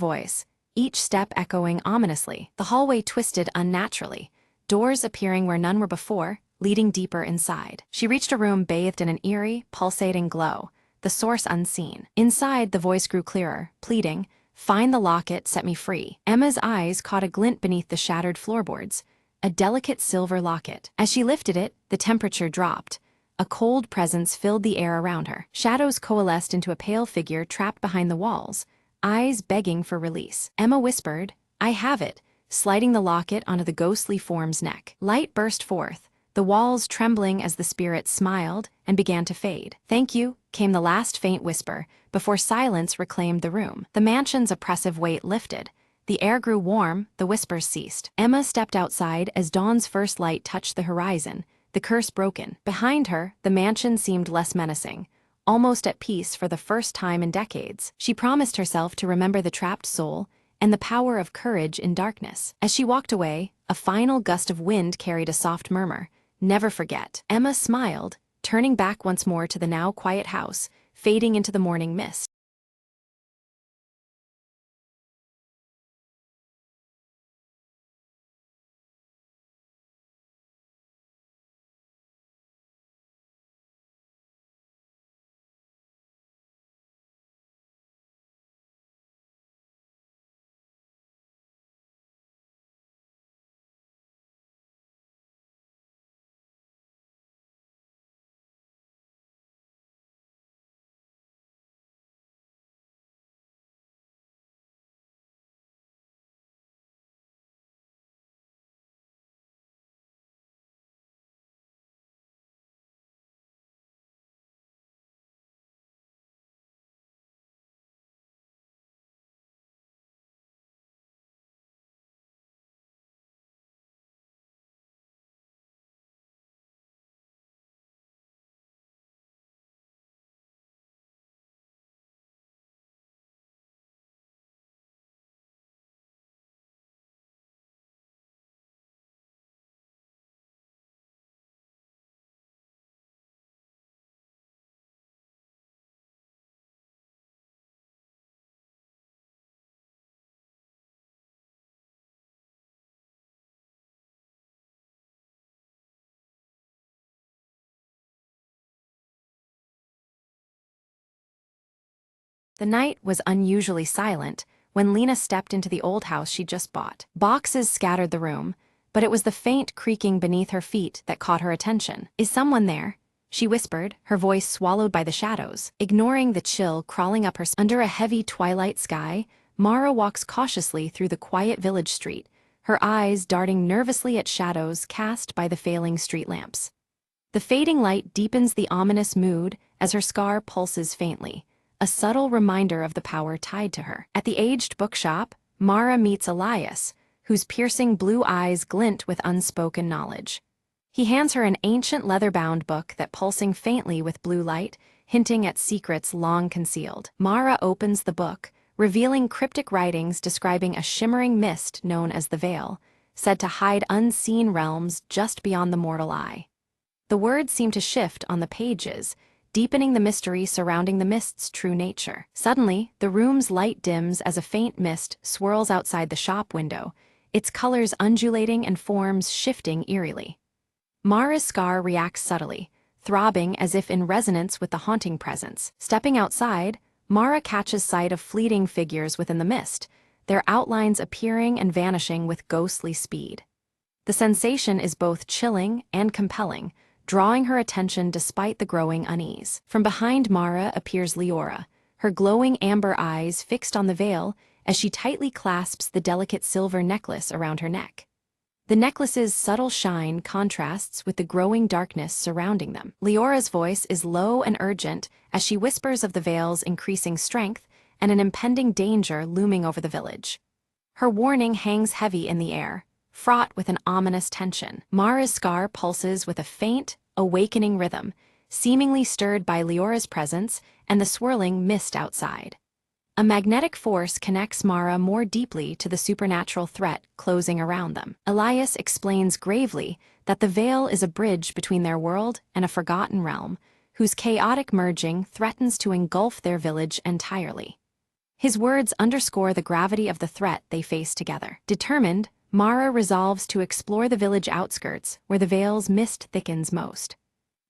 voice, each step echoing ominously. The hallway twisted unnaturally, doors appearing where none were before, leading deeper inside. She reached a room bathed in an eerie, pulsating glow, the source unseen. Inside, the voice grew clearer, pleading, "Find the locket, set me free." Emma's eyes caught a glint beneath the shattered floorboards, a delicate silver locket. As she lifted it, the temperature dropped. A cold presence filled the air around her. Shadows coalesced into a pale figure trapped behind the walls, eyes begging for release. Emma whispered, "I have it," sliding the locket onto the ghostly form's neck. Light burst forth, the walls trembling as the spirit smiled and began to fade. "Thank you," came the last faint whisper, before silence reclaimed the room. The mansion's oppressive weight lifted. The air grew warm, the whispers ceased. Emma stepped outside as dawn's first light touched the horizon, the curse broken. Behind her, the mansion seemed less menacing, almost at peace for the first time in decades. She promised herself to remember the trapped soul and the power of courage in darkness. As she walked away, a final gust of wind carried a soft murmur, "Never forget." Emma smiled, turning back once more to the now quiet house, fading into the morning mist. The night was unusually silent when Lena stepped into the old house she'd just bought. Boxes scattered the room, but it was the faint creaking beneath her feet that caught her attention. "Is someone there?" she whispered, her voice swallowed by the shadows. Ignoring the chill crawling up her spine. Under a heavy twilight sky, Mara walks cautiously through the quiet village street, her eyes darting nervously at shadows cast by the failing street lamps. The fading light deepens the ominous mood as her scar pulses faintly, a subtle reminder of the power tied to her. At the aged bookshop, Mara meets Elias, whose piercing blue eyes glint with unspoken knowledge. He hands her an ancient leather-bound book that pulsing faintly with blue light, hinting at secrets long concealed. Mara opens the book, revealing cryptic writings describing a shimmering mist known as the Veil, said to hide unseen realms just beyond the mortal eye. The words seem to shift on the pages, deepening the mystery surrounding the mist's true nature. Suddenly, the room's light dims as a faint mist swirls outside the shop window, its colors undulating and forms shifting eerily. Mara's scar reacts subtly, throbbing as if in resonance with the haunting presence. Stepping outside, Mara catches sight of fleeting figures within the mist, their outlines appearing and vanishing with ghostly speed. The sensation is both chilling and compelling, drawing her attention despite the growing unease. From behind Mara appears Leora, her glowing amber eyes fixed on the veil as she tightly clasps the delicate silver necklace around her neck. The necklace's subtle shine contrasts with the growing darkness surrounding them. Leora's voice is low and urgent as she whispers of the veil's increasing strength and an impending danger looming over the village. Her warning hangs heavy in the air, fraught with an ominous tension. Mara's scar pulses with a faint, awakening rhythm, seemingly stirred by Leora's presence and the swirling mist outside. A magnetic force connects Mara more deeply to the supernatural threat closing around them. Elias explains gravely that the veil is a bridge between their world and a forgotten realm, whose chaotic merging threatens to engulf their village entirely. His words underscore the gravity of the threat they face together. Determined, Mara resolves to explore the village outskirts, where the Vale's mist thickens most.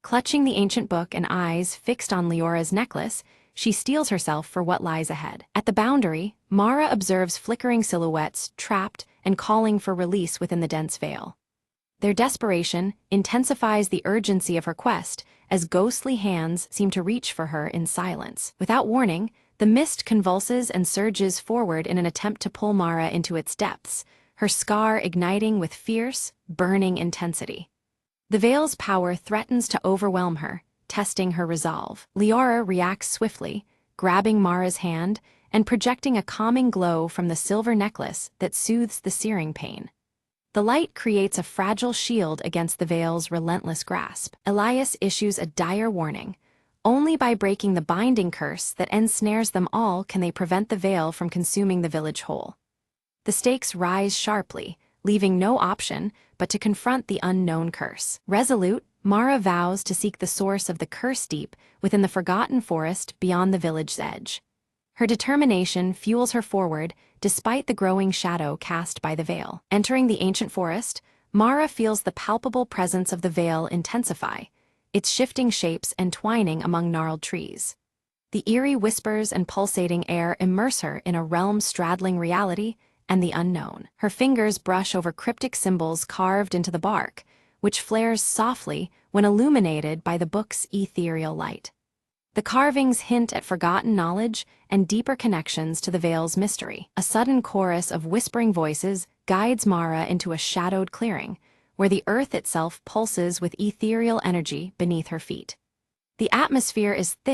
Clutching the ancient book and eyes fixed on Leora's necklace, she steels herself for what lies ahead. At the boundary, Mara observes flickering silhouettes, trapped and calling for release within the dense veil. Their desperation intensifies the urgency of her quest, as ghostly hands seem to reach for her in silence. Without warning, the mist convulses and surges forward in an attempt to pull Mara into its depths, her scar igniting with fierce, burning intensity. The Vale's power threatens to overwhelm her, testing her resolve. Leora reacts swiftly, grabbing Mara's hand and projecting a calming glow from the silver necklace that soothes the searing pain. The light creates a fragile shield against the Vale's relentless grasp. Elias issues a dire warning. Only by breaking the binding curse that ensnares them all can they prevent the Vale from consuming the village whole. The stakes rise sharply, leaving no option but to confront the unknown curse. Resolute, Mara vows to seek the source of the curse deep within the forgotten forest beyond the village's edge. Her determination fuels her forward despite the growing shadow cast by the Vale. Entering the ancient forest, Mara feels the palpable presence of the Vale intensify, its shifting shapes entwining among gnarled trees. The eerie whispers and pulsating air immerse her in a realm straddling reality and the unknown. Her fingers brush over cryptic symbols carved into the bark, which flares softly when illuminated by the book's ethereal light. The carvings hint at forgotten knowledge and deeper connections to the Vale's mystery. A sudden chorus of whispering voices guides Mara into a shadowed clearing, where the earth itself pulses with ethereal energy beneath her feet. The atmosphere is thick